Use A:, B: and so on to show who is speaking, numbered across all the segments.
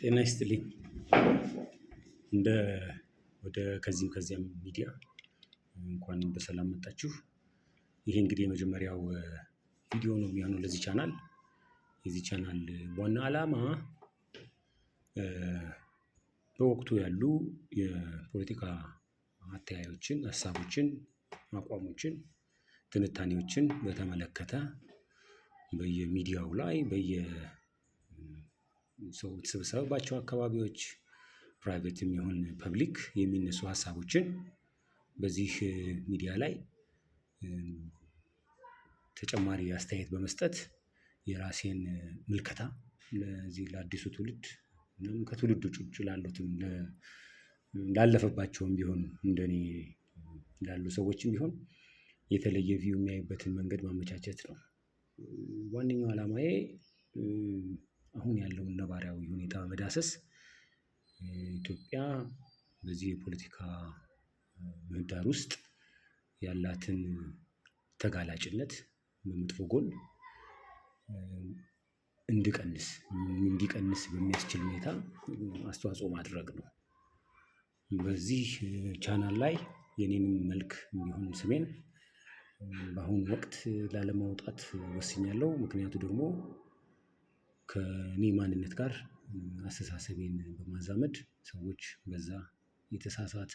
A: ጤና ይስጥልኝ። እንደ ወደ ከዚህም ሚዲያ እንኳን በሰላም መጣችሁ። ይሄ እንግዲህ የመጀመሪያው ቪዲዮ ነው የሚሆነው ለዚህ ቻናል። የዚህ ቻናል ዋና ዓላማ በወቅቱ ያሉ የፖለቲካ አተያዮችን፣ ሀሳቦችን፣ አቋሞችን፣ ትንታኔዎችን በተመለከተ በየሚዲያው ላይ ሰው የተሰበሰበባቸው አካባቢዎች ፕራይቬትም ይሁን ፐብሊክ የሚነሱ ሀሳቦችን በዚህ ሚዲያ ላይ ተጨማሪ አስተያየት በመስጠት የራሴን ምልከታ ለዚህ ለአዲሱ ትውልድ እናም ከትውልድ ውጭ ላሉትም ላለፈባቸውም ቢሆን እንደኔ ላሉ ሰዎችም ቢሆን የተለየ ቪው የሚያዩበትን መንገድ ማመቻቸት ነው። ዋነኛው ዓላማዬ አሁን ያለውን ነባራዊ ሁኔታ መዳሰስ ኢትዮጵያ በዚህ የፖለቲካ ምህዳር ውስጥ ያላትን ተጋላጭነት በመጥፎ ጎን እንዲቀንስ በሚያስችል ሁኔታ አስተዋጽኦ ማድረግ ነው። በዚህ ቻናል ላይ የኔንም መልክ እንዲሆን ስሜን በአሁኑ ወቅት ላለማውጣት ወስኛለሁ። ምክንያቱ ደግሞ ከእኔ ማንነት ጋር አስተሳሰቤን በማዛመድ ሰዎች በዛ የተሳሳተ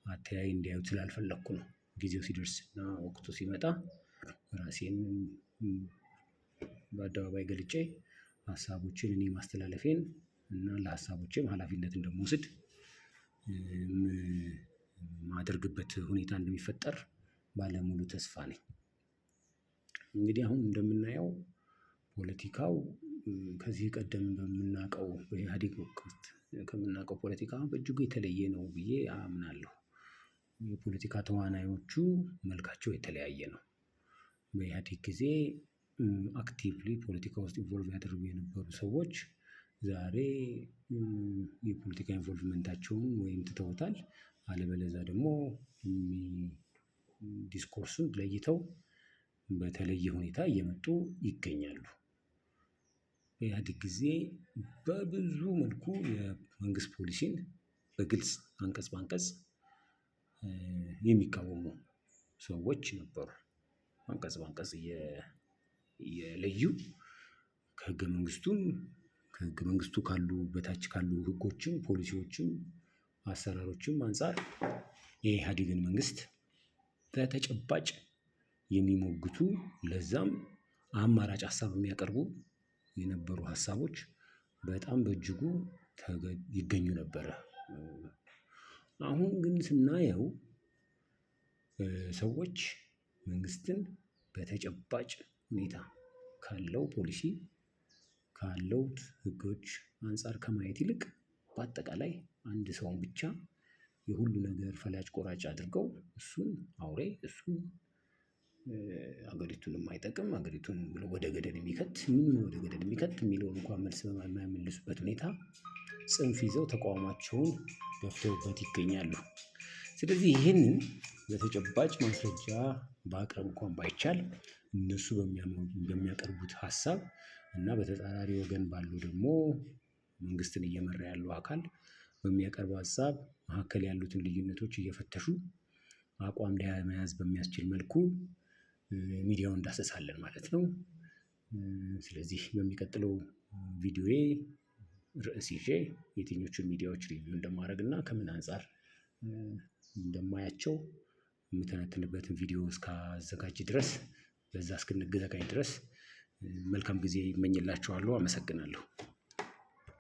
A: አተያይ እንዲያዩት ስላልፈለኩ ነው። ጊዜው ሲደርስ እና ወቅቱ ሲመጣ ራሴን በአደባባይ ገልጬ ሀሳቦችን እኔ ማስተላለፌን እና ለሀሳቦቼም ሀላፊነት እንደምወስድ ማደርግበት ሁኔታ እንደሚፈጠር ባለሙሉ ተስፋ ነኝ። እንግዲህ አሁን እንደምናየው ፖለቲካው ከዚህ ቀደም በምናውቀው በኢህአዴግ ወቅት ከምናውቀው ፖለቲካ በእጅጉ የተለየ ነው ብዬ አምናለሁ። የፖለቲካ ተዋናዮቹ መልካቸው የተለያየ ነው። በኢህአዴግ ጊዜ አክቲቭሊ ፖለቲካ ውስጥ ኢንቮልቭ ያደርጉ የነበሩ ሰዎች ዛሬ የፖለቲካ ኢንቮልቭመንታቸውን ወይም ትተውታል፣ አለበለዚያ ደግሞ ዲስኮርሱን ለይተው በተለየ ሁኔታ እየመጡ ይገኛሉ። በኢህአዴግ ጊዜ በብዙ መልኩ የመንግስት ፖሊሲን በግልጽ አንቀጽ በአንቀጽ የሚቃወሙ ሰዎች ነበሩ። አንቀጽ በአንቀጽ እየለዩ ከህገ መንግስቱ ካሉ በታች ካሉ ህጎችም ፖሊሲዎችም አሰራሮችም አንፃር የኢህአዴግን መንግስት በተጨባጭ የሚሞግቱ ለዛም አማራጭ ሀሳብ የሚያቀርቡ የነበሩ ሀሳቦች በጣም በእጅጉ ይገኙ ነበረ። አሁን ግን ስናየው ሰዎች መንግስትን በተጨባጭ ሁኔታ ካለው ፖሊሲ ካለው ህጎች አንፃር ከማየት ይልቅ በአጠቃላይ አንድ ሰውን ብቻ የሁሉ ነገር ፈላጭ ቆራጭ አድርገው እሱን አውሬ እሱን ሀገሪቱን የማይጠቅም ሀገሪቱን ወደ ገደል የሚከት የሚለውን እንኳን መልስ በማይመልሱበት ሁኔታ ጽንፍ ይዘው ተቃውሟቸውን ገፍተውበት ይገኛሉ። ስለዚህ ይህንን በተጨባጭ ማስረጃ ማቅረብ እንኳን ባይቻል እነሱ በሚያቀርቡት ሀሳብ እና በተጻራሪ ወገን ባለው ደግሞ መንግስትን እየመራ ያለው አካል በሚያቀርበው ሀሳብ መካከል ያሉትን ልዩነቶች እየፈተሹ አቋም ለመያዝ በሚያስችል መልኩ ሚዲያውን እንዳሰሳለን ማለት ነው። ስለዚህ በሚቀጥለው ቪዲዮዬ ርዕስ ይዤ የትኞቹን ሚዲያዎች ሪቪው እንደማደርግ እና ከምን አንፃር እንደማያቸው የምተነትንበትን ቪዲዮ እስካዘጋጅ ድረስ በዛ እስክንገናኝ ድረስ መልካም ጊዜ እመኝላችኋለሁ። አመሰግናለሁ።